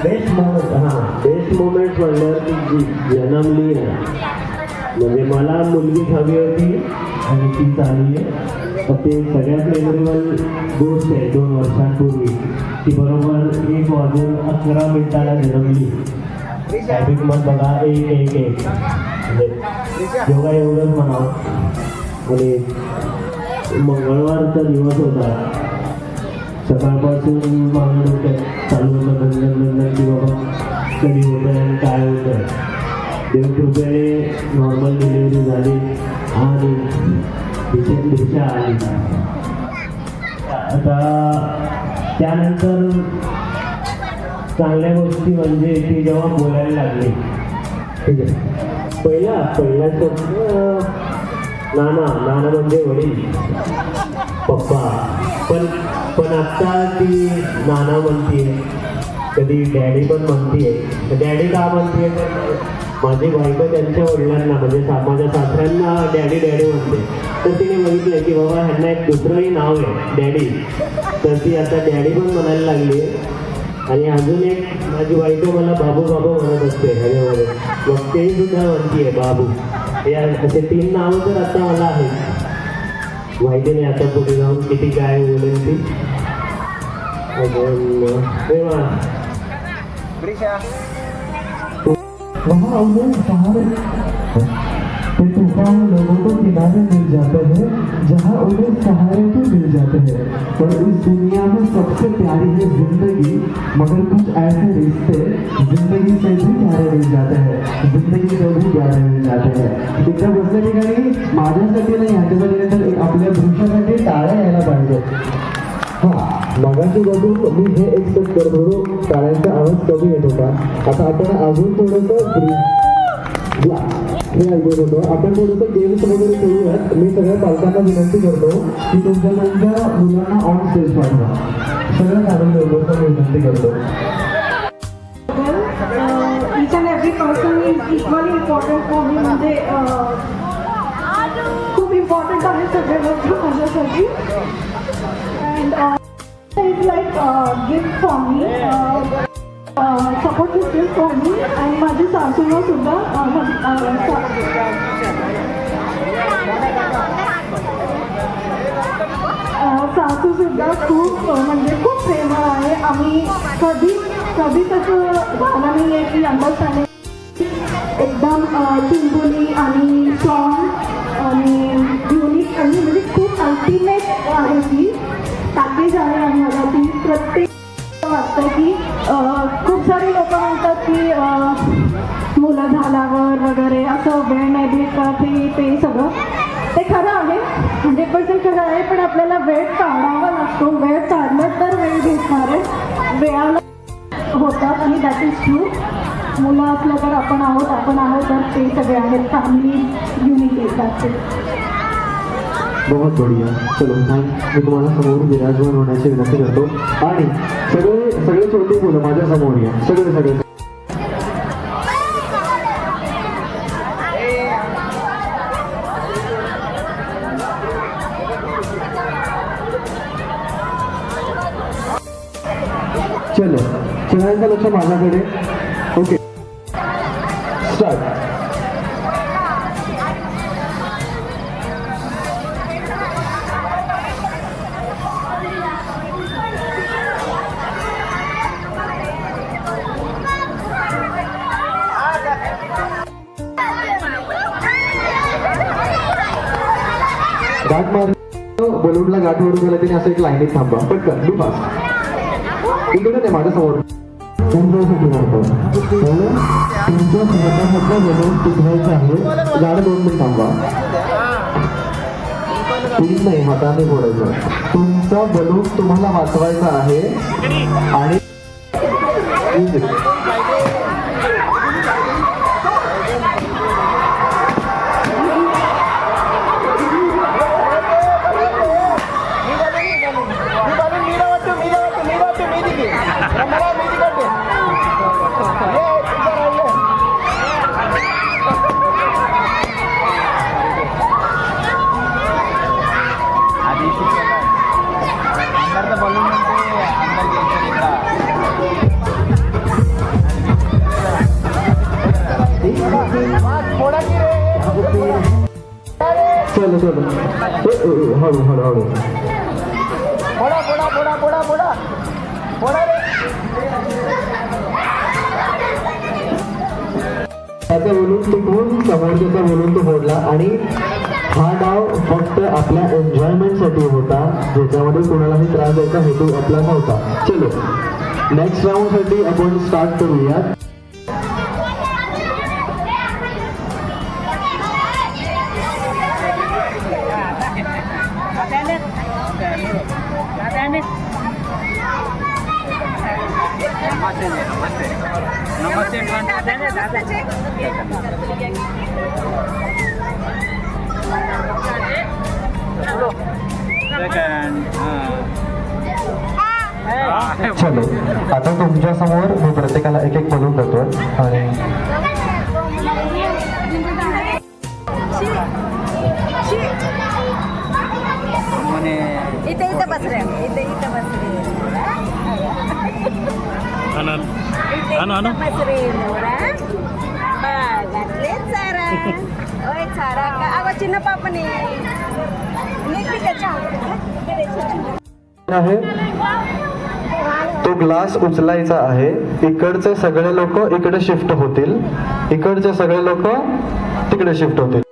Best moment, best moment म्हणल्यावर ती जन्मली ना, म्हणजे मला मुलगी हवी होती आणि ती चालली आहे. ते सगळ्यात मेमोरेबल गोष्ट आहे 2 वर्षांपूर्वी. ती बरोबर 1:11 जन्मली. ट्रॅफिक मध्ये बघा 1:11 म्हणजे योगा एवढंच म्हणावं. आणि मंगळवारचा दिवस होता. सकाळपासून माझ्या डोक्यात चालू होतं गंजन की बाबा कधी होतं आणि काय होतं. देवकृपेने नॉर्मल डिलिव्हरी झाली आणि दिशा आली. आता त्यानंतर चांगल्या गोष्टी म्हणजे ती जेव्हा बोलायला लागली, ठीक आहे, पहिला शब्द नाना म्हणजे वडील, पप्पा. पण आता ती नाना म्हणतीये, कधी डॅडी पण म्हणतीये. डॅडी का म्हणतीये तर माझी बायको त्यांच्या वडिलांना म्हणजे माझ्या सासऱ्यांना डॅडी म्हणते. तर तिने बघितलं की बाबा ह्यांना एक दुसरंही नाव आहे डॅडी, तर ती आता डॅडी पण म्हणायला लागली. आणि अजून एक माझी बायको मला बाबू म्हणत असते ह्याच्यामध्ये, मग तेही सुद्धा म्हणतीये बाबू. हे असे 3 नावं तर आता मला आहेत. माहिती नाही आता पुढे जाऊन किती काय बोलेल ती. वहाँ उन्हें सहारे के तूफान लोगों को किनारे मिल जाते हैं जहाँ उन्हें सहारे भी मिल जाते हैं. पर इस दुनिया में सबसे प्यारी है जिंदगी, मगर कुछ ऐसे रिश्ते जिंदगी से भी प्यारे मिल जाते हैं, जिंदगी से भी प्यारे मिल जाते हैं. तिकडे बसल्या ठिकाणी माझ्यासाठी नाही, ह्याच्यासाठी तर एक आपल्या भविष्यासाठी टाळ्या यायला पाहिजे. मगाशी बघून मी हे एक्सपेक्ट करत होतो, टाळ्यांचा आवाज कमी येत होता. आता आपण अजून थोडंसं हे ऐकत होतो. आपण थोडंसं गेम्स वगैरे खेळूयात. मी सगळ्या पालकांना विनंती करतो की तुमच्या मुलांना ऑन स्टेज पाठवा. सगळ्यात आनंद होतो विनंती करतो. each and every person is equally important for me. म्हणजे खूप इम्पॉर्टंट आहे सगळे लोक माझ्यासाठी. And it's like gift for me, support system for me. आणि माझी सासूला सुद्धा सासू सुद्धा खूप म्हणजे खूप प्रेमळ आहे. आम्ही कधी तसं झालं नाही आहे की अंडरस्टँडिंग एकदम चिंबुली आणि स्ट्रॉंग आणि युनिक आणि म्हणजे खूप अल्टिमेट आहे ती पॅकेज आहे. आणि मला ती प्रत्येक वाटतं की खूप सारे लोक म्हणतात की मुलं झाल्यावर वगैरे असं वेळ नाही भेटत, ते सगळं ते खरं आहे, 100% खरं आहे. पण आपल्याला वेळ काढावा लागतो. वेळ काढलं तर वेळ भेटणार आहे. वेळाला होतात आणि दॅट इज ट्रू. मुलं असलं तर आपण आहोत तर ते सगळे आहेत. फॅमिली युनिटी असते. बहुत बढ़िया. चलो मी तुम्हाला समोर विराजमान होण्याची विनंती करतो. आणि सगळे छोटे मुलं माझ्या समोर या. सगळे चलो, सगळ्यांचं लक्ष माझ्याकडे. Okay, start. गाठ मार, बलूनला गाठ ओढून गेला त्याने असं एक लाईनीत थांबा. पटकन डू फास्ट. इकडे नाही माझ्यासमोर. तुमच्यासाठी मारतो. तुमच्या स्वतःमधलं बलून टिकवायचं आहे. गाड 2 मिनिट थांबा. 3 नाही, हाताने फोडायचं. तुमचा बलून तुम्हाला वाचवायचा आहे. आणि चलो चलो हळू हळू हळू त्याचा बोलून टिकवून समोरच्याचा बोलून तो फोडला आणि हा डाव फक्त आपल्या एन्जॉयमेंटसाठी होता, ज्याच्यामध्ये कोणालाही त्रास द्यायचा हेतू आपला नव्हता. चलो नेक्स्ट राऊंडसाठी आपण स्टार्ट करूयात. चलो आता तुमच्या समोर मी प्रत्येकाला एक एक बलून देतोय आणि इथे इथे बस रे इथे इथे बस रे बस रे मोरा घातले चारा ओय चारा का आवा चिन्न पापने आहे तो ग्लास उचलायचा आहे. इकडचे सगळे लोक इकडे शिफ्ट होतील, इकडचे सगळे लोक तिकडे शिफ्ट होतील.